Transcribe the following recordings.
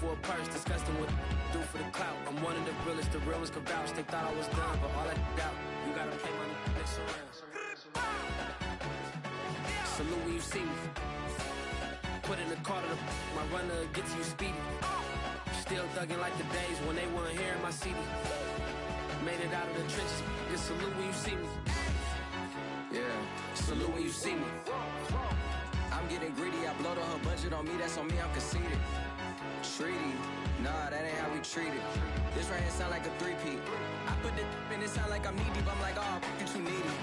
for a purse, disgusting what do for the clout. I'm one of the realest, the real ones can vouch. They thought I was done, but all I doubt. You gotta play my next around. Salute when you see me. Put in the car to my runner, get to you speedy. Still thugging like the days when they weren't here in my city. Made it out of the trenches. Just salute when you see me. Yeah, salute when you see me. I'm getting greedy, I blowed on her budget on me, that's on me, I'm conceited. Treaty, nah, that ain't how we treat it. This right here sound like a three-peat. I put the in it sound like I'm knee-deep, I'm like, oh, you too needy.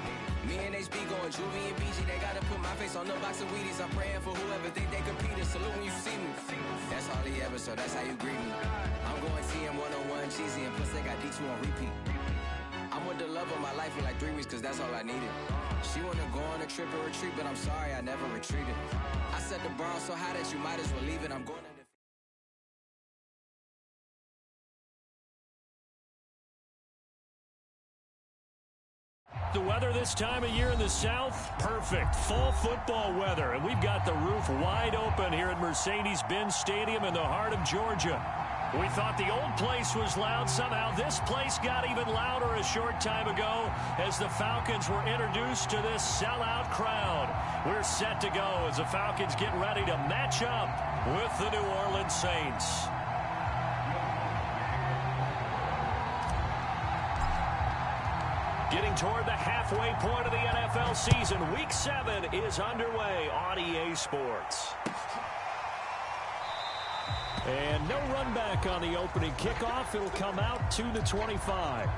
Me and HB going Juvie and BG, they gotta put my face on the box of Wheaties. I'm praying for whoever think they competed, salute when you see me. That's all he ever, so that's how you greet me. I'm going TM 101 cheesy, and plus they got D2 on repeat. I'm with the love of my life in like 3 weeks, cause that's all I needed. She wanna go on a trip and retreat, but I'm sorry, I never retreated. I set the bar so high that you might as well leave it. I'm going to the weather this time of year in the South, perfect. Fall football weather, and we've got the roof wide open here at Mercedes-Benz Stadium in the heart of Georgia. We thought the old place was loud. Somehow this place got even louder a short time ago as the Falcons were introduced to this sellout crowd. We're set to go as the Falcons get ready to match up with the New Orleans Saints. Getting toward the halfway point of the NFL season. Week 7 is underway on EA Sports. And no run back on the opening kickoff. It'll come out to the 25.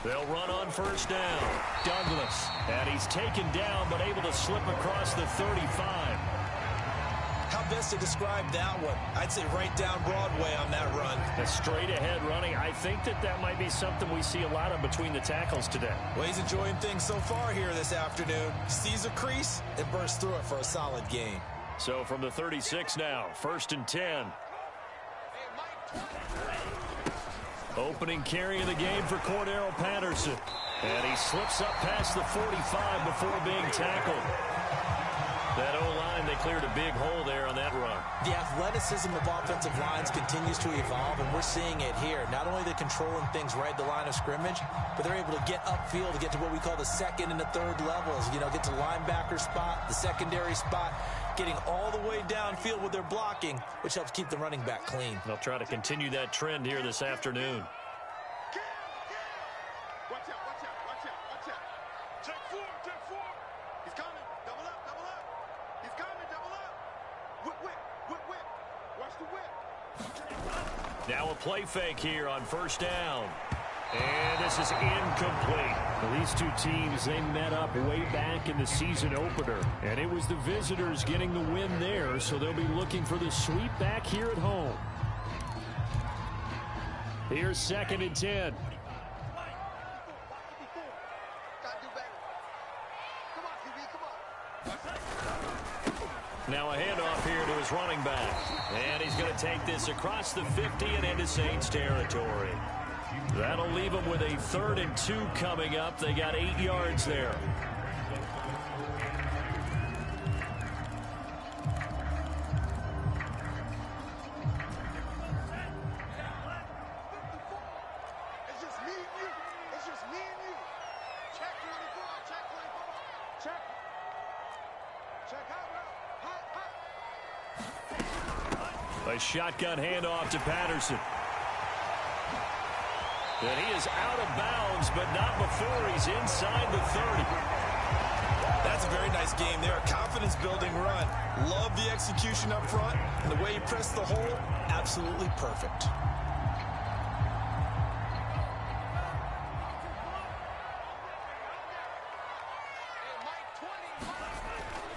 They'll run on first down. Douglas. And he's taken down, but able to slip across the 35. How best to describe that one? I'd say right down Broadway on that run. A straight ahead running. I think that might be something we see a lot of between the tackles today. Well, he's enjoying things so far here this afternoon. Sees a crease and bursts through it for a solid gain. So from the 36 now, 1st and 10. Opening carry of the game for Cordero Patterson. And he slips up past the 45 before being tackled. That O-line, they cleared a big hole there on that run. The athleticism of offensive lines continues to evolve, and we're seeing it here. Not only they're controlling things right at the line of scrimmage, but they're able to get upfield to get to what we call the second and the third levels. You know, get to linebacker spot, the secondary spot, getting all the way downfield with their blocking, which helps keep the running back clean. They'll try to continue that trend here this afternoon. Now a play fake here on first down. And this is incomplete. Well, these two teams, they met up way back in the season opener. And it was the visitors getting the win there, so they'll be looking for the sweep back here at home. Here's 2nd and 10. Now a handoff here to his running back. And he's going to take this across the 50 and into Saints territory. That'll leave them with a 3rd and 2 coming up. They got 8 yards there. It's just me and you. It's just me and you. Check 24. Check 24. Check. Check out. A shotgun handoff to Patterson. And he is out of bounds, but not before he's inside the 30. That's a very nice game there. Confidence-building run. Love the execution up front. And the way he pressed the hole, absolutely perfect.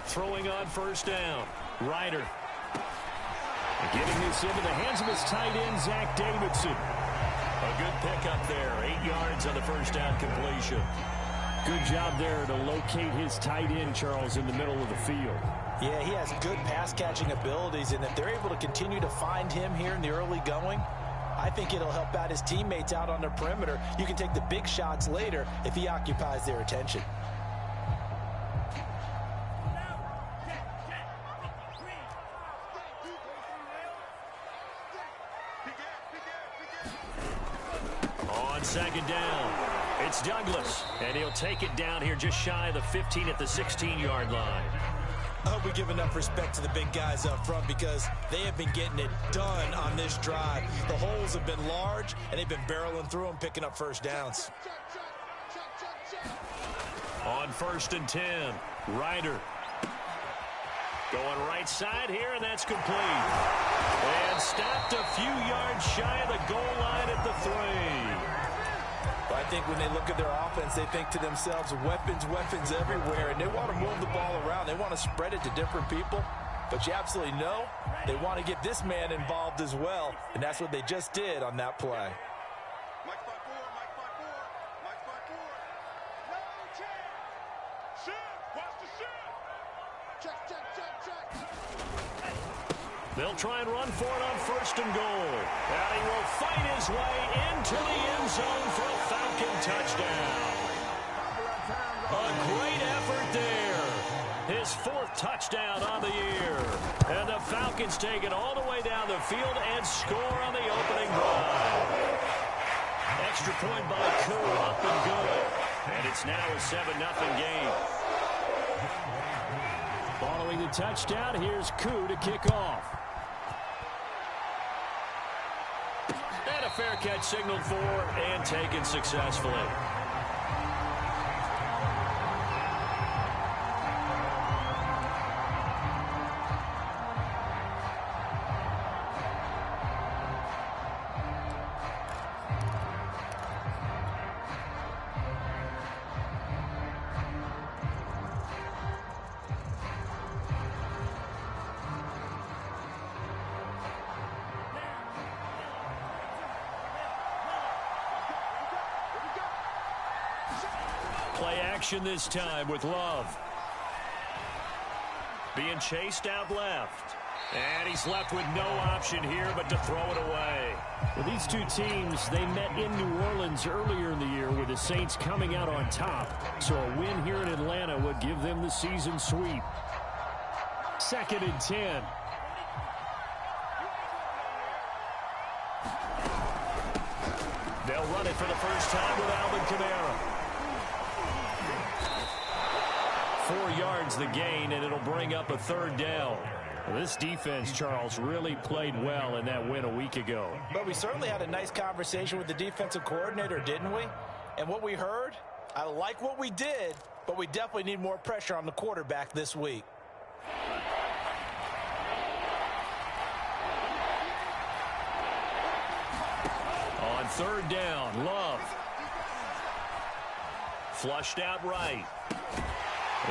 Throwing on first down. Ryder. Getting this into the hands of his tight end, Zach Davidson. A good pickup there. 8 yards on the first down completion. Good job there to locate his tight end, Charles, in the middle of the field. Yeah, he has good pass-catching abilities, and if they're able to continue to find him here in the early going, I think it'll help out his teammates out on the perimeter. You can take the big shots later if he occupies their attention. On second down, it's Douglas, and he'll take it down here just shy of the 15 at the 16-yard line. I hope we give enough respect to the big guys up front because they have been getting it done on this drive. The holes have been large, and they've been barreling through them, picking up first downs. On 1st and 10, Ryder. Going right side here, and that's complete. And stopped a few yards shy of the goal line at the 3. I think when they look at their offense, they think to themselves, weapons, weapons everywhere, and they want to move the ball around. They want to spread it to different people, but you absolutely know they want to get this man involved as well, and that's what they just did on that play. They'll try and run for it on 1st and goal. And he will fight his way into the end zone for a Falcon touchdown. A great effort there. His 4th touchdown on the year. And the Falcons take it all the way down the field and score on the opening drive. Extra point by Koo, up and good. And it's now a 7-0 game. Following the touchdown, here's Koo to kick off. And a fair catch signaled for and taken successfully. Play action this time with Love. Being chased out left. And he's left with no option here but to throw it away. Well, these two teams, they met in New Orleans earlier in the year with the Saints coming out on top. So a win here in Atlanta would give them the season sweep. 2nd and 10. They'll run it for the first time with Alvin Kamara. 4 yards the gain, and it'll bring up a 3rd down. Well, this defense, Charles, really played well in that win a week ago. But we certainly had a nice conversation with the defensive coordinator, didn't we? And what we heard, I like what we did, but we definitely need more pressure on the quarterback this week. On 3rd down, Love. Flushed out right.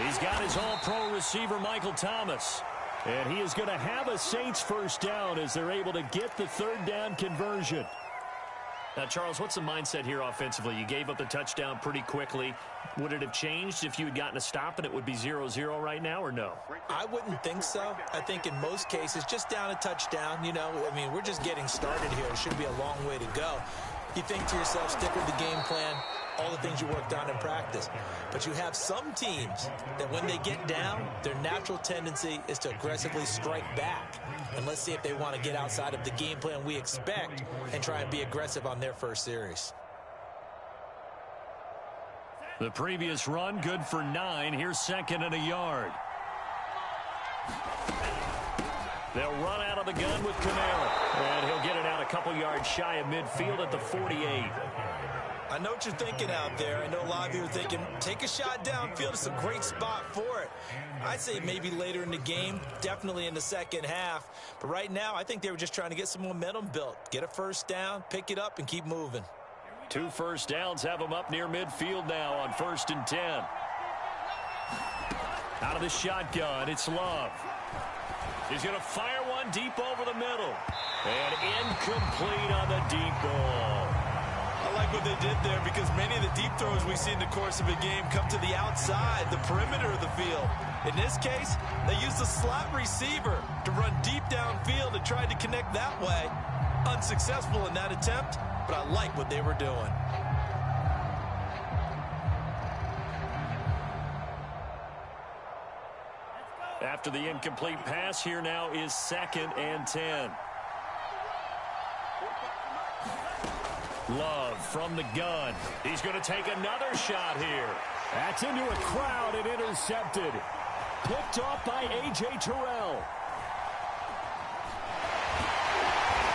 He's got his all-pro receiver, Michael Thomas. And he is going to have a Saints first down as they're able to get the 3rd down conversion. Now, Charles, what's the mindset here offensively? You gave up the touchdown pretty quickly. Would it have changed if you had gotten a stop and it would be 0-0 right now, or no? I wouldn't think so. I think in most cases, just down a touchdown, you know, I mean, we're just getting started here. It should be a long way to go. You think to yourself, stick with the game plan, all the things you worked on in practice. But you have some teams that when they get down, their natural tendency is to aggressively strike back. And let's see if they want to get outside of the game plan we expect and try and be aggressive on their first series. The previous run, good for 9. Here's 2nd and a yard. They'll run out of the gun with Kamara. And he'll get it out a couple yards shy of midfield at the 48. I know what you're thinking out there. I know a lot of you are thinking, take a shot downfield. It's a great spot for it. I'd say maybe later in the game, definitely in the second half. But right now, I think they were just trying to get some momentum built. Get a first down, pick it up, and keep moving. 2 first downs have them up near midfield now on 1st and 10. Out of the shotgun, it's Love. He's going to fire one deep over the middle. And incomplete on the deep ball. I like what they did there because many of the deep throws we see in the course of a game come to the outside, the perimeter of the field. In this case, they used a slot receiver to run deep downfield and tried to connect that way. Unsuccessful in that attempt, but I like what they were doing. After the incomplete pass, here now is 2nd and 10. Love from the gun. He's going to take another shot here. That's into a crowd and intercepted. Picked off by A.J. Terrell.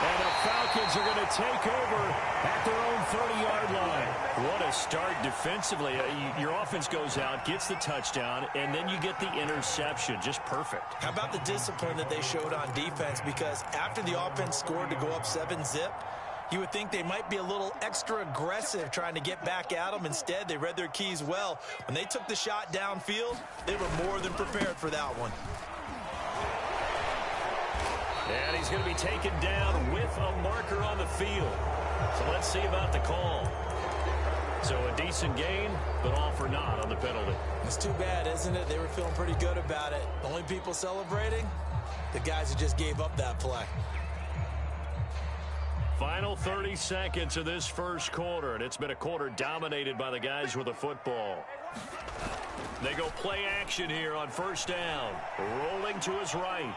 And the Falcons are going to take over at their own 30-yard line. What a start defensively. Your offense goes out, gets the touchdown, and then you get the interception. Just perfect. How about the discipline that they showed on defense? Because after the offense scored to go up 7-zip, you would think they might be a little extra aggressive trying to get back at them. Instead, they read their keys well. When they took the shot downfield, they were more than prepared for that one. And he's going to be taken down with a marker on the field. So let's see about the call. So a decent gain, but all for naught on the penalty. It's too bad, isn't it? They were feeling pretty good about it. The only people celebrating, the guys who just gave up that play. Final 30 seconds of this first quarter, and it's been a quarter dominated by the guys with the football. They go play action here on 1st down. Rolling to his right.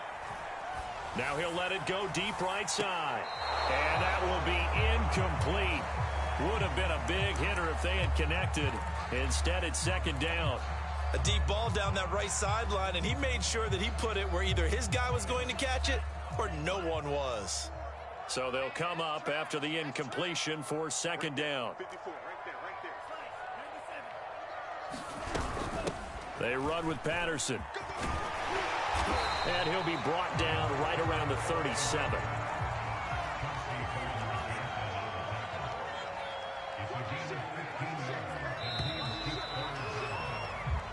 Now he'll let it go deep right side. And that will be incomplete. Would have been a big hitter if they had connected. Instead, it's 2nd down. A deep ball down that right sideline, and he made sure that he put it where either his guy was going to catch it or no one was. So they'll come up after the incompletion for 2nd down. They run with Patterson. And he'll be brought down right around the 37.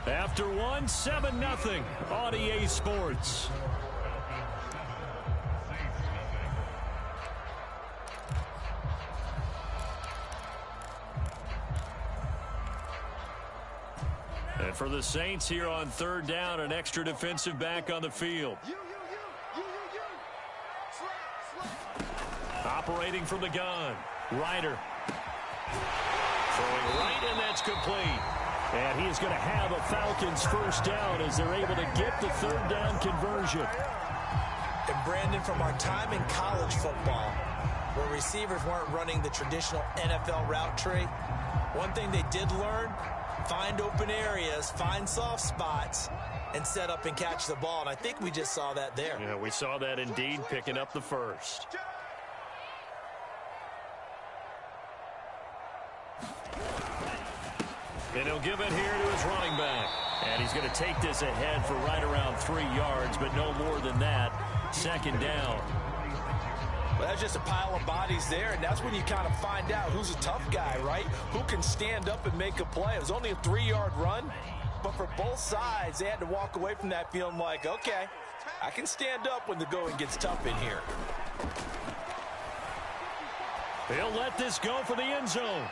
After one, 7-0 on EA Sports. And for the Saints here on 3rd down, an extra defensive back on the field. Operating from the gun. Ryder. Throwing right, and that's complete. And he is going to have a Falcons 1st down as they're able to get the 3rd down conversion. And Brandon, from our time in college football, where receivers weren't running the traditional NFL route tree, one thing they did learn, find open areas, find soft spots, and set up and catch the ball. And I think we just saw that there. Yeah, we saw that indeed, picking up the first. And he'll give it here to his running back. And he's going to take this ahead for right around 3 yards, but no more than that. 2nd down. Well, that's just a pile of bodies there, and that's when you kind of find out who's a tough guy, right? Who can stand up and make a play. It was only a 3-yard run, but for both sides, they had to walk away from that feeling like, okay, I can stand up when the going gets tough in here. He'll let this go for the end zone.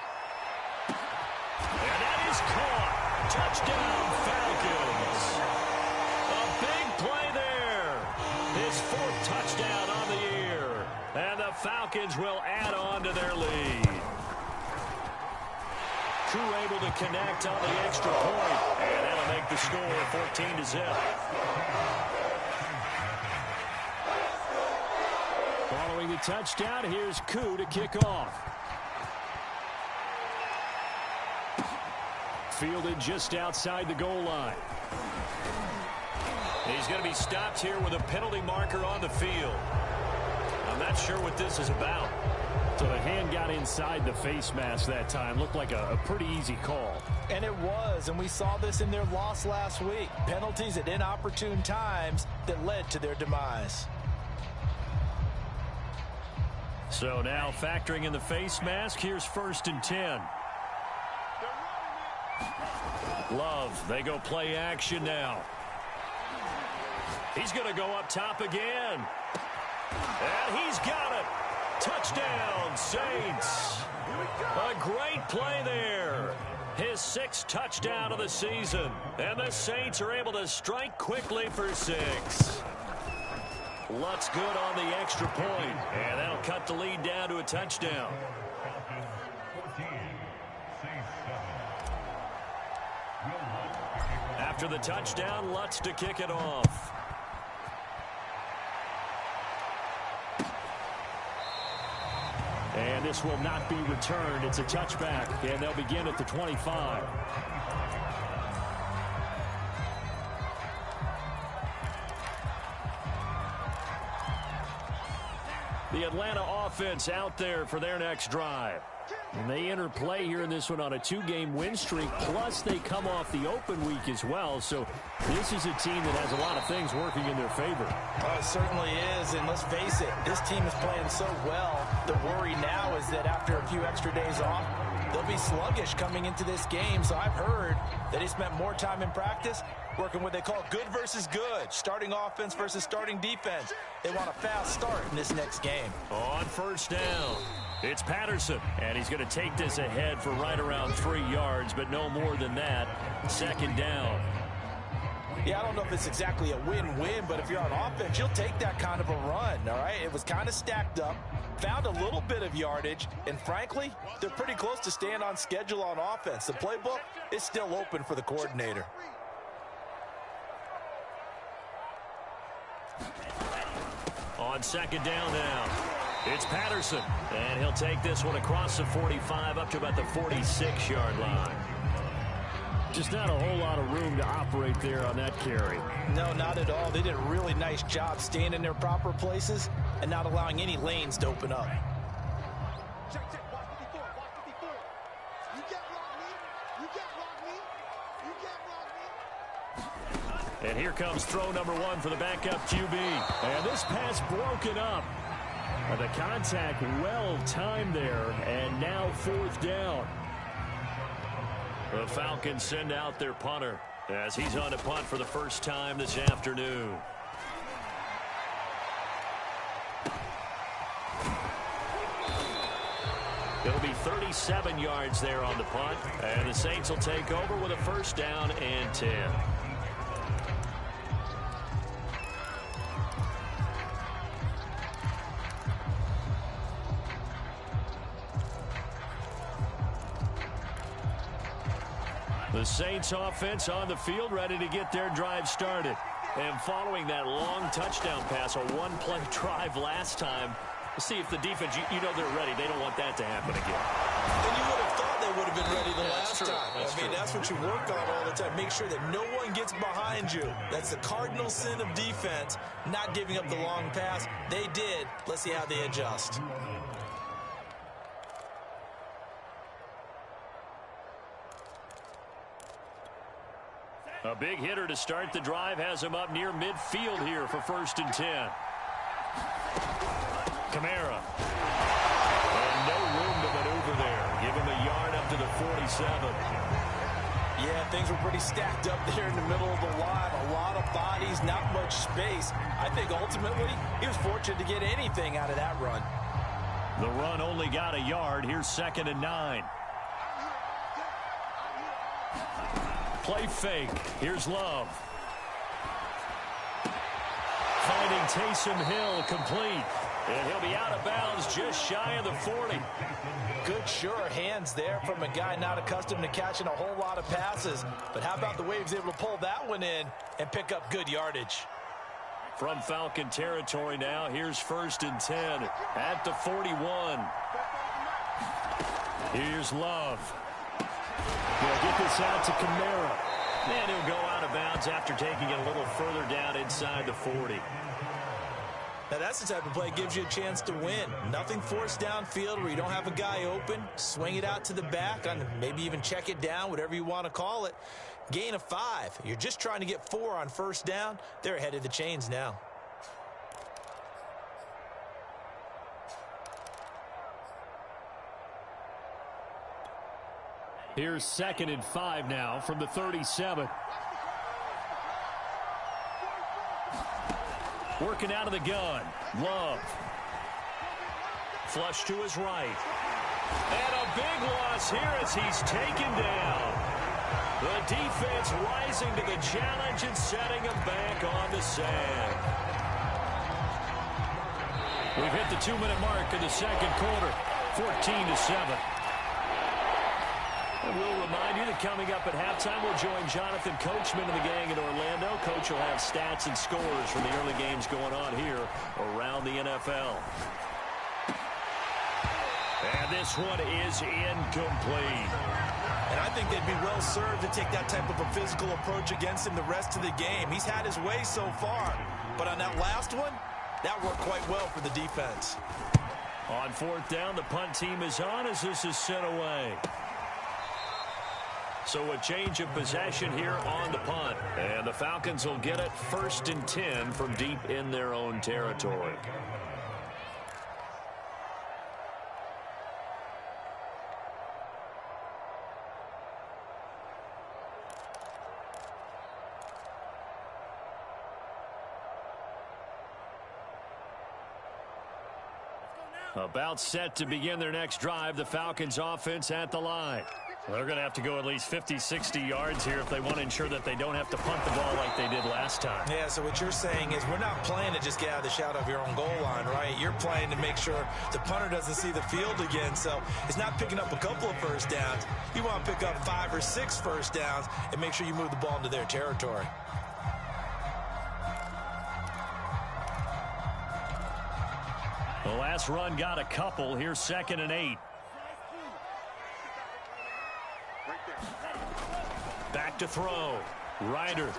And that is caught. Touchdown, Falcons. A big play there. His 4th touchdown on the year. And the Falcons will add on to their lead. Crew able to connect on the extra point. And that'll make the score 14-0. Following the touchdown, here's Koo to kick off. Fielded just outside the goal line. He's going to be stopped here with a penalty marker on the field. I'm not sure what this is about. So the hand got inside the face mask that time. Looked like a pretty easy call. And it was, and we saw this in their loss last week. Penalties at inopportune times that led to their demise. So now factoring in the face mask, here's 1st and 10. Love, they go play action now. He's going to go up top again. And he's got it. Touchdown, Saints. A great play there. His 6th touchdown of the season. And the Saints are able to strike quickly for 6. Lutz good on the extra point. And that'll cut the lead down to a touchdown. After the touchdown, Lutz to kick it off. And this will not be returned. It's a touchback, and they'll begin at the 25. The Atlanta offense out there for their next drive. And they enter play here in this one on a 2-game win streak, plus they come off the open week as well. So this is a team that has a lot of things working in their favor. Oh, it certainly is, and let's face it, this team is playing so well. The worry now is that after a few extra days off, they'll be sluggish coming into this game. So I've heard that they spent more time in practice working what they call good versus good, starting offense versus starting defense. They want a fast start in this next game. On 1st down, it's Patterson, and he's going to take this ahead for right around 3 yards, but no more than that. 2nd down. Yeah, I don't know if it's exactly a win-win, but if you're on offense, you'll take that kind of a run, all right? It was kind of stacked up, found a little bit of yardage, and frankly, they're pretty close to staying on schedule on offense. The playbook is still open for the coordinator. On 2nd down now, it's Patterson, and he'll take this one across the 45 up to about the 46-yard line. Just not a whole lot of room to operate there on that carry. No, not at all. They did a really nice job staying in their proper places and not allowing any lanes to open up. Check, check. Watch 54. Watch 54. You get rock me. You get rock me. You get rock me. And here comes throw number 1 for the backup QB. And this pass broken up. The contact well timed there, and now 4th down. The Falcons send out their punter as he's on to punt for the first time this afternoon. It'll be 37 yards there on the punt, and the Saints will take over with a 1st down and 10. The Saints offense on the field, ready to get their drive started. And following that long touchdown pass, a 1-play drive last time, see if the defense, you know they're ready. They don't want that to happen again. And you would have thought they would have been ready the last true. time. That's what you work on all the time. Make sure that no one gets behind you. That's the cardinal sin of defense, not giving up the long pass. They did. Let's see how they adjust. A big hitter to start the drive has him up near midfield here for 1st and 10. Kamara. And no room to maneuver there. Give him a yard up to the 47. Yeah, things were pretty stacked up there in the middle of the line. A lot of bodies, not much space. I think ultimately he was fortunate to get anything out of that run. The run only got a yard. Here's 2nd and 9. Play fake. Here's Love. Finding Taysom Hill complete. And he'll be out of bounds just shy of the 40. Good, sure hands there from a guy not accustomed to catching a whole lot of passes. But how about the way he was able to pull that one in and pick up good yardage? From Falcon territory now, here's 1st and 10 at the 41. Here's Love. They'll get this out to Kamara. And he'll go out of bounds after taking it a little further down inside the 40. Now, that's the type of play that gives you a chance to win. Nothing forced downfield where you don't have a guy open. Swing it out to the back, and maybe even check it down, whatever you want to call it. Gain of 5. You're just trying to get 4 on first down. They're ahead of the chains now. Here's 2nd and 5 now from the 37. Working out of the gun. Love. Flush to his right. And a big loss here as he's taken down. The defense rising to the challenge and setting him back on the sand. We've hit the 2-minute mark in the second quarter. 14-7. And we'll remind you that coming up at halftime, we'll join Jonathan Coachman and the gang in Orlando. Coach will have stats and scores from the early games going on here around the NFL. And this one is incomplete. And I think they'd be well served to take that type of a physical approach against him the rest of the game. He's had his way so far. But on that last one, that worked quite well for the defense. On 4th down, the punt team is on as this is sent away. So a change of possession here on the punt. And the Falcons will get it 1st and 10 from deep in their own territory. About set to begin their next drive, the Falcons offense at the line. They're going to have to go at least 50, 60 yards here if they want to ensure that they don't have to punt the ball like they did last time. Yeah, so what you're saying is we're not playing to just get out of the shadow of your own goal line, right? You're playing to make sure the punter doesn't see the field again. So it's not picking up a couple of first downs. You want to pick up 5 or 6 first downs and make sure you move the ball into their territory. The last run got a couple. Here's 2nd and 8. Back to throw. Ryder.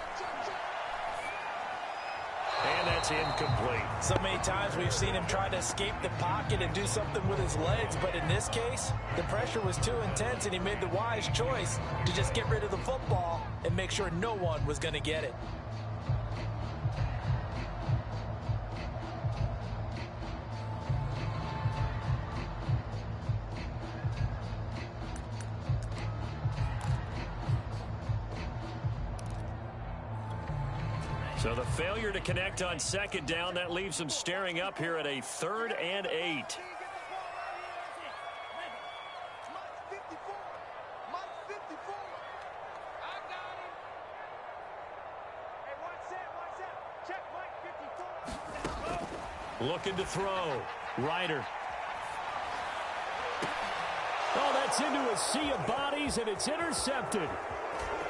And that's incomplete. So many times we've seen him try to escape the pocket and do something with his legs, but in this case, the pressure was too intense and he made the wise choice to just get rid of the football and make sure no one was going to get it. So the failure to connect on 2nd down, that leaves them staring up here at a 3rd and 8. Looking to throw. Ryder. Oh, that's into a sea of bodies, and it's intercepted.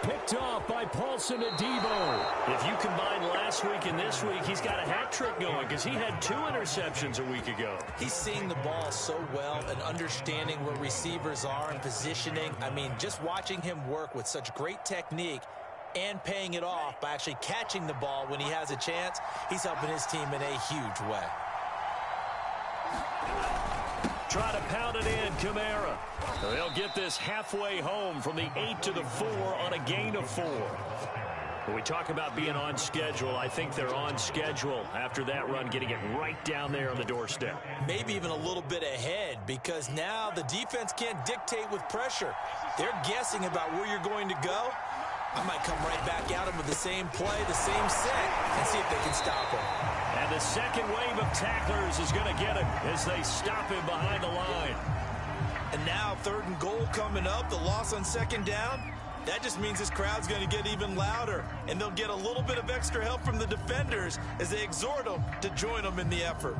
Picked off by Paulson Adebo. If you combine last week and this week, he's got a hat trick going because he had 2 interceptions a week ago. He's seeing the ball so well and understanding where receivers are and positioning. I mean, just watching him work with such great technique and paying it off by actually catching the ball when he has a chance, he's helping his team in a huge way. Try to pound it in, Kamara. They'll get this halfway home from the 8 to the 4 on a gain of 4. When we talk about being on schedule, I think they're on schedule after that run, getting it right down there on the doorstep. Maybe even a little bit ahead because now the defense can't dictate with pressure. They're guessing about where you're going to go. I might come right back at him with the same play, the same set, and see if they can stop him. And the second wave of tacklers is going to get him as they stop him behind the line. And now 3rd and goal coming up, the loss on 2nd down. That just means this crowd's going to get even louder, and they'll get a little bit of extra help from the defenders as they exhort them to join them in the effort.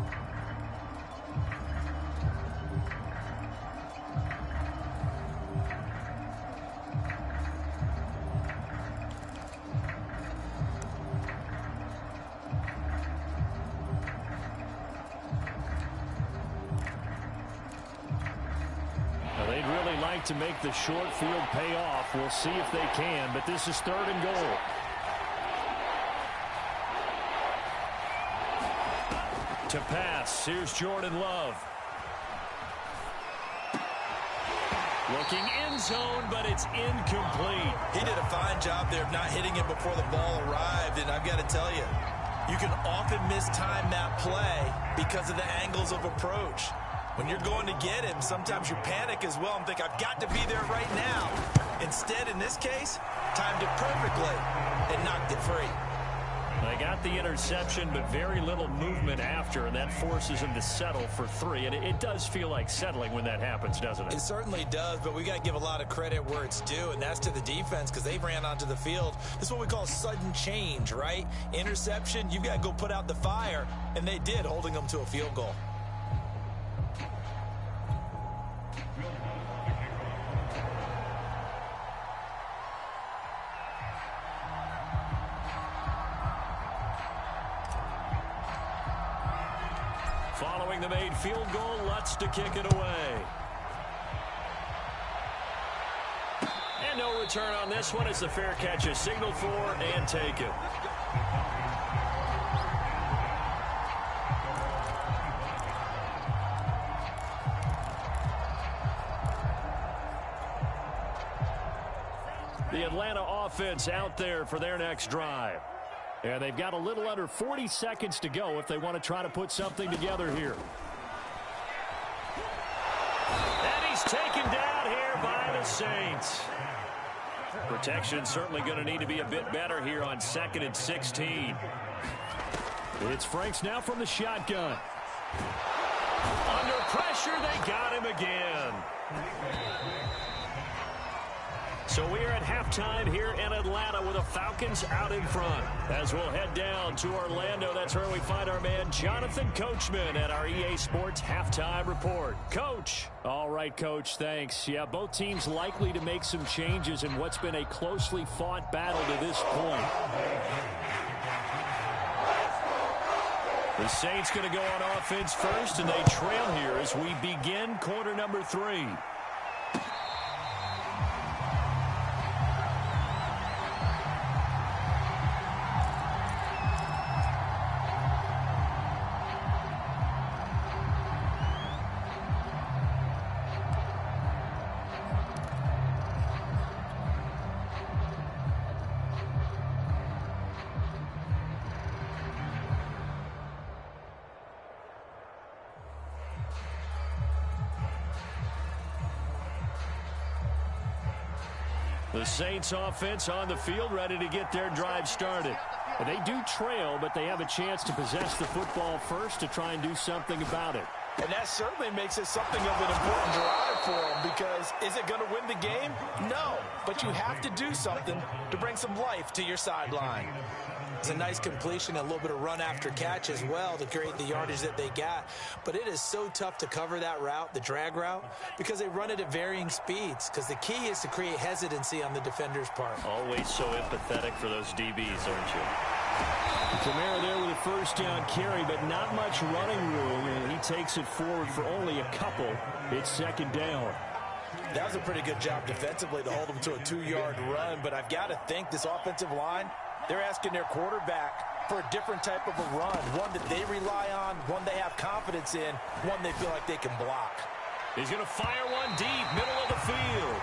They'd really like to make the short field pay off. We'll see if they can, but this is 3rd and goal. To pass, here's Jordan Love. Looking end zone, but it's incomplete. He did a fine job there of not hitting him before the ball arrived, and I've got to tell you, you can often mistime that play because of the angles of approach. When you're going to get him, sometimes you panic as well and think, I've got to be there right now. Instead, in this case, timed it perfectly and knocked it free. They got the interception, but very little movement after, and that forces him to settle for 3. And it does feel like settling when that happens, doesn't it? It certainly does, but we got to give a lot of credit where it's due, and that's to the defense because they ran onto the field. This is what we call sudden change, right? Interception, you've got to go put out the fire, and they did, holding them to a field goal. Following the made field goal, Lutz to kick it away. And no return on this one. It's a fair catch is signaled for and taken. The Atlanta offense out there for their next drive. And they've got a little under 40 seconds to go if they want to try to put something together here. And he's taken down here by the Saints. Protection certainly going to need to be a bit better here on 2nd and 16. It's Franks now from the shotgun. Under pressure, they got him again. So we are at halftime here in Atlanta with the Falcons out in front. As we'll head down to Orlando, that's where we find our man Jonathan Coachman at our EA Sports Halftime Report. Coach. All right, Coach, thanks. Yeah, both teams likely to make some changes in what's been a closely fought battle to this point. The Saints going to go on offense first, and they trail here as we begin quarter number 3. The Saints offense on the field, ready to get their drive started. And they do trail, but they have a chance to possess the football first to try and do something about it. And that certainly makes it something of an important drive for them because is it going to win the game? No, but you have to do something to bring some life to your sideline. It's a nice completion, a little bit of run after catch as well to create the yardage that they got. But it is so tough to cover that route, the drag route, because they run it at varying speeds. Because the key is to create hesitancy on the defender's part. Always so empathetic for those DBs, aren't you? Kamara there with a first down carry, but not much running room, and he takes it forward for only a couple. It's 2nd down. That was a pretty good job defensively to hold them to a 2-yard run, but I've got to think this offensive line, they're asking their quarterback for a different type of a run, one that they rely on, one they have confidence in, one they feel like they can block. He's going to fire one deep, middle of the field.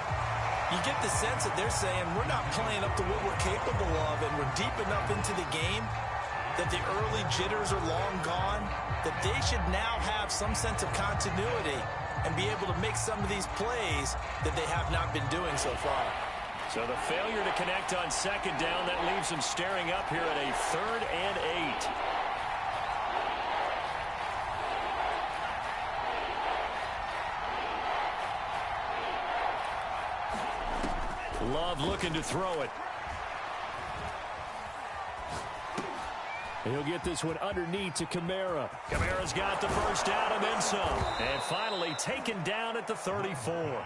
You get the sense that they're saying we're not playing up to what we're capable of, and we're deep enough into the game that the early jitters are long gone, that they should now have some sense of continuity and be able to make some of these plays that they have not been doing so far. So the failure to connect on 2nd down, that leaves them staring up here at a 3rd and 8. Love looking to throw it. He'll get this one underneath to Kamara. Kamara's got the first down and then some. And finally taken down at the 34.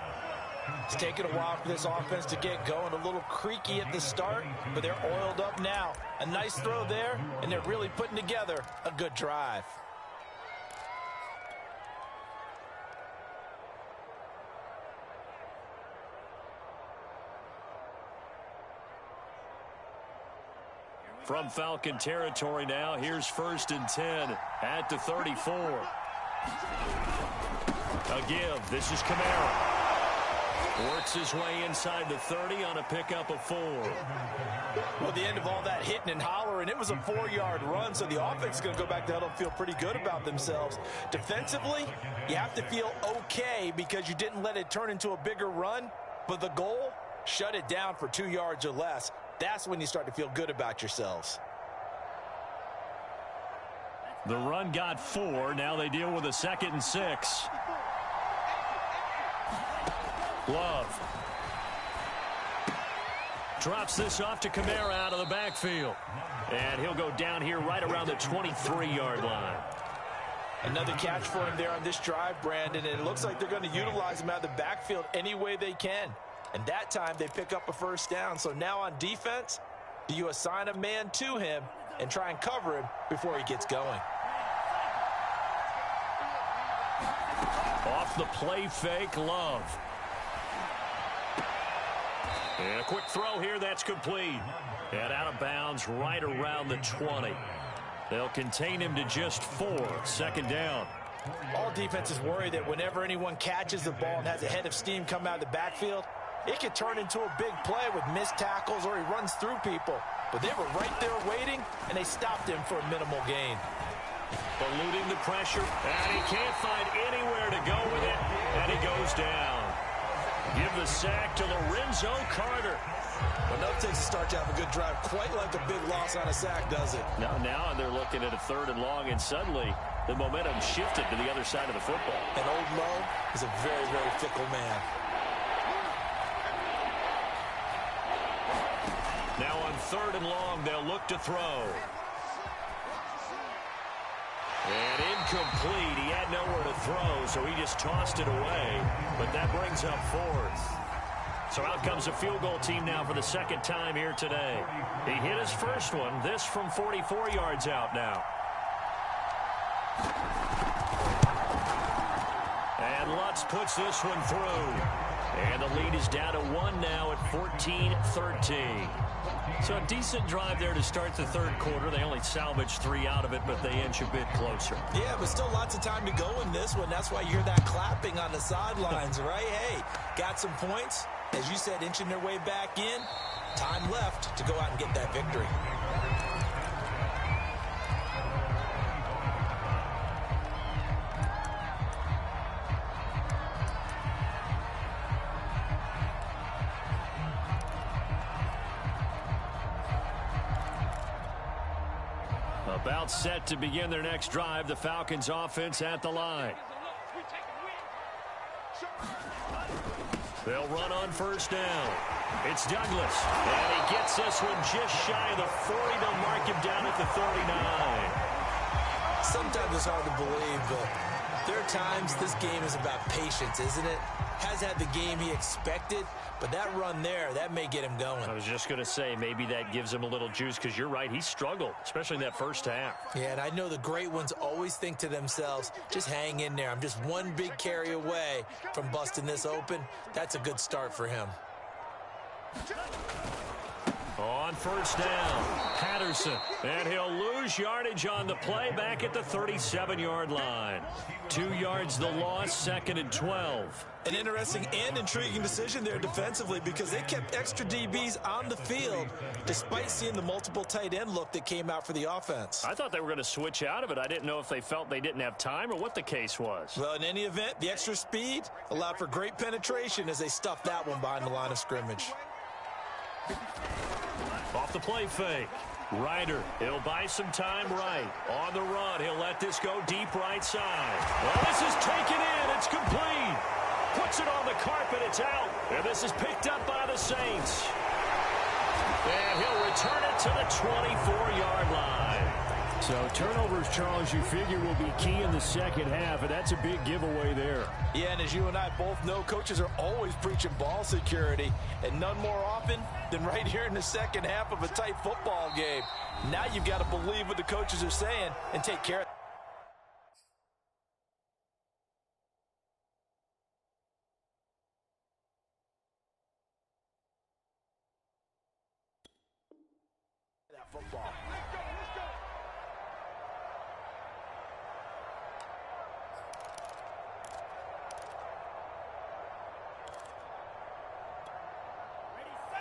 It's taken a while for this offense to get going. A little creaky at the start, but they're oiled up now. A nice throw there, and they're really putting together a good drive. From Falcon territory now, here's 1st and 10 at the 34. A give. This is Kamara. Works his way inside the 30 on a pickup of 4. Well, the end of all that hitting and hollering, it was a 4-yard run, so the offense is going to go back to huddle and feel pretty good about themselves. Defensively, you have to feel okay because you didn't let it turn into a bigger run, but the goal, shut it down for 2 yards or less. That's when you start to feel good about yourselves. The run got 4. Now they deal with a 2nd and 6. Love drops this off to Kamara out of the backfield. And he'll go down here right around the 23-yard line. Another catch for him there on this drive, Brandon. And it looks like they're going to utilize him out of the backfield any way they can. And that time they pick up a 1st down. So now on defense, do you assign a man to him and try and cover him before he gets going? Off the play fake, Love. And a quick throw here, that's complete. And out of bounds right around the 20. They'll contain him to just 4. 2nd down. All defenses worry that whenever anyone catches the ball and has a head of steam come out of the backfield, it could turn into a big play with missed tackles or he runs through people. But they were right there waiting, and they stopped him for a minimal gain. Eluding the pressure, and he can't find anywhere to go with it, and he goes down. Give the sack to Lorenzo Carter. Well, no, it takes a start to have a good drive. Quite like a big loss on a sack, does it? Now they're looking at a 3rd and long, and suddenly the momentum shifted to the other side of the football. And old Mo is a very, very fickle man. Now on 3rd and long, they'll look to throw. And incomplete. He had nowhere to throw, so he just tossed it away. But that brings up 4th. So out comes a field goal team now for the 2nd time here today. He hit his first one. This from 44 yards out now. And Lutz puts this one through. And the lead is down to 1 now at 14-13. So a decent drive there to start the 3rd quarter. They only salvaged 3 out of it, but they inch a bit closer. Yeah, but still lots of time to go in this one. That's why you hear that clapping on the sidelines, right? Hey, got some points. As you said, inching their way back in. Time left to go out and get that victory. About set to begin their next drive. The Falcons offense at the line. They'll run on 1st down. It's Douglas. And he gets this one just shy of the 40. They'll mark him down at the 39. Sometimes it's hard to believe, but there are times this game is about patience, isn't it? Has had the game he expected, but that run there, that may get him going. I was just going to say, maybe that gives him a little juice, because you're right, he struggled, especially in that 1st half. Yeah, and I know the great ones always think to themselves, just hang in there. I'm just one big carry away from busting this open. That's a good start for him. On 1st down, Patterson, and he'll lose yardage on the play back at the 37-yard line. 2 yards the loss, 2nd and 12. An interesting and intriguing decision there defensively because they kept extra DBs on the field despite seeing the multiple tight end look that came out for the offense. I thought they were going to switch out of it. I didn't know if they felt they didn't have time or what the case was. Well, in any event, the extra speed allowed for great penetration as they stuffed that one behind the line of scrimmage. Off the play fake. Ryder, he'll buy some time right. On the run, he'll let this go deep right side. Well, this is taken in. It's complete. Puts it on the carpet. It's out. And this is picked up by the Saints. And he'll return it to the 24-yard line. So turnovers, Charles, you figure will be key in the 2nd half, and that's a big giveaway there. Yeah, and as you and I both know, coaches are always preaching ball security, and none more often than right here in the 2nd half of a tight football game. Now you've got to believe what the coaches are saying and take care of that football.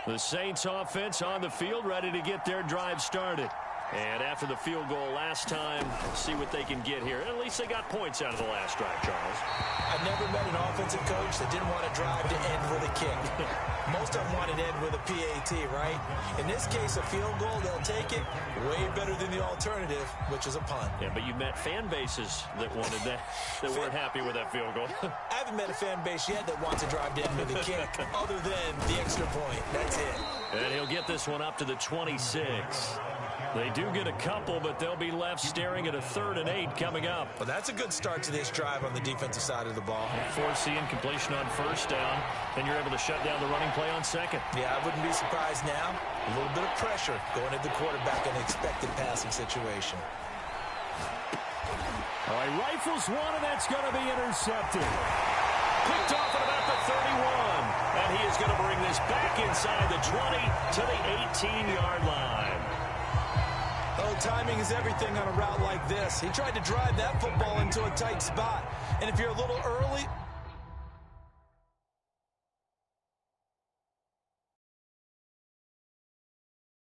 The Saints offense on the field, ready to get their drive started. And after the field goal last time, see what they can get here. At least they got points out of the last drive, Charles. I've never met an offensive coach that didn't want to drive to end with a kick. Most of them want to end with a PAT, right? In this case, a field goal, they'll take it. Way better than the alternative, which is a punt. Yeah, but you met fan bases that wanted that weren't happy with that field goal. I haven't met a fan base yet that wants to drive to end with a kick, other than the extra point. That's it. And he'll get this one up to the 26. They do get a couple, but they'll be left staring at a 3rd and 8 coming up. Well, that's a good start to this drive on the defensive side of the ball. Force the incompletion on 1st down, and you're able to shut down the running play on 2nd. Yeah, I wouldn't be surprised now. A little bit of pressure going at the quarterback in an expected passing situation. All right, rifles one, and that's going to be intercepted. Picked off at about the 31, and he is going to bring this back inside the 20 to the 18-yard line. Oh, timing is everything on a route like this. He tried to drive that football into a tight spot. And if you're a little early,